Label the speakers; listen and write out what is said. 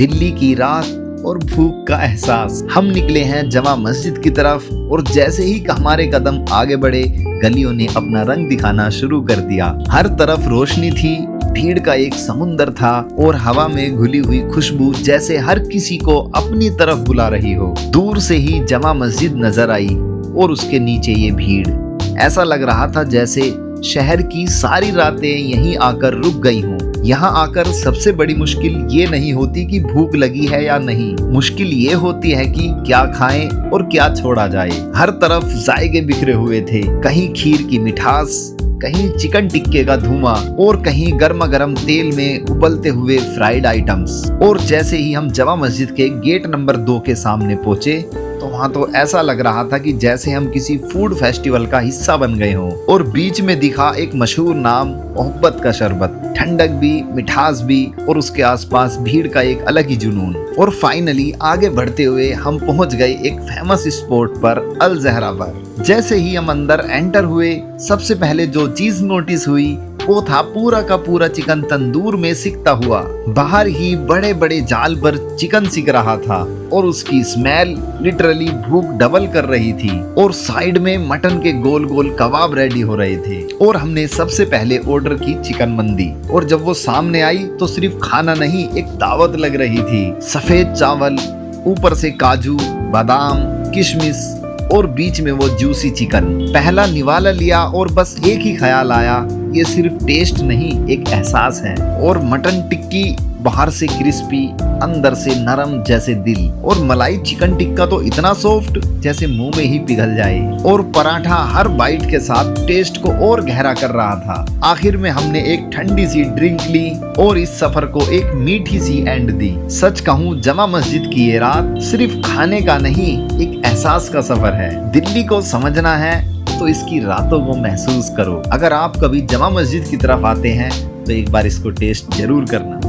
Speaker 1: दिल्ली की रात और भूख का एहसास। हम निकले हैं जमा मस्जिद की तरफ और जैसे ही हमारे कदम आगे बढ़े, गलियों ने अपना रंग दिखाना शुरू कर दिया। हर तरफ रोशनी थी, भीड़ का एक समुंदर था और हवा में घुली हुई खुशबू जैसे हर किसी को अपनी तरफ बुला रही हो। दूर से ही जमा मस्जिद नजर आई और उसके नीचे ये भीड़। ऐसा लग रहा था जैसे शहर की सारी रातें यहीं आकर रुक गई हों। यहाँ आकर सबसे बड़ी मुश्किल ये नहीं होती कि भूख लगी है या नहीं, मुश्किल ये होती है कि क्या खाएं और क्या छोड़ा जाए। हर तरफ जायके बिखरे हुए थे, कहीं खीर की मिठास, कहीं चिकन टिक्के का धुआं और कहीं गर्मा गर्म तेल में उबलते हुए फ्राइड आइटम्स। और जैसे ही हम जमा मस्जिद के गेट नंबर 2 के सामने पहुंचे तो वहाँ तो ऐसा लग रहा था कि जैसे हम किसी फूड फेस्टिवल का हिस्सा बन गए हों। और बीच में दिखा एक मशहूर नाम, मोहब्बत का शरबत। ठंडक भी, मिठास भी और उसके आसपास भीड़ का एक अलग ही जुनून। और फाइनली आगे बढ़ते हुए हम पहुंच गए एक फेमस स्पॉट पर, अल ज़हरा पर। जैसे ही हम अंदर एंटर हुए, सबसे पहले जो चीज नोटिस हुई वो था पूरा का पूरा चिकन तंदूर में सिकता हुआ। बाहर ही बड़े बड़े जाल पर चिकन सिक रहा था और उसकी स्मेल लिटरली भूख डबल कर रही थी। और साइड में मटन के गोल गोल कबाब रेडी हो रहे थे। और हमने सबसे पहले ऑर्डर की चिकन मंदी। और जब वो सामने आई तो सिर्फ खाना नहीं, एक दावत लग रही थी। सफेद चावल, ऊपर से काजू, बादाम, किशमिश और बीच में वो जूसी चिकन। पहला निवाला लिया और बस एक ही ख्याल आया, ये सिर्फ टेस्ट नहीं, एक एहसास है। और मटन टिक्की बाहर से क्रिस्पी, अंदर से नरम जैसे दिल। और मलाई चिकन टिक्का तो इतना सॉफ्ट जैसे मुंह में ही पिघल जाए। और पराठा हर बाइट के साथ टेस्ट को और गहरा कर रहा था। आखिर में हमने एक ठंडी सी ड्रिंक ली और इस सफर को एक मीठी सी एंड दी। सच कहूँ, जमा मस्जिद की ये रात सिर्फ खाने का नहीं, एक एहसास का सफर है। दिल्ली को समझना है तो इसकी रातों को महसूस करो। अगर आप कभी जमा मस्जिद की तरफ आते हैं तो एक बार इसको टेस्ट जरूर करना।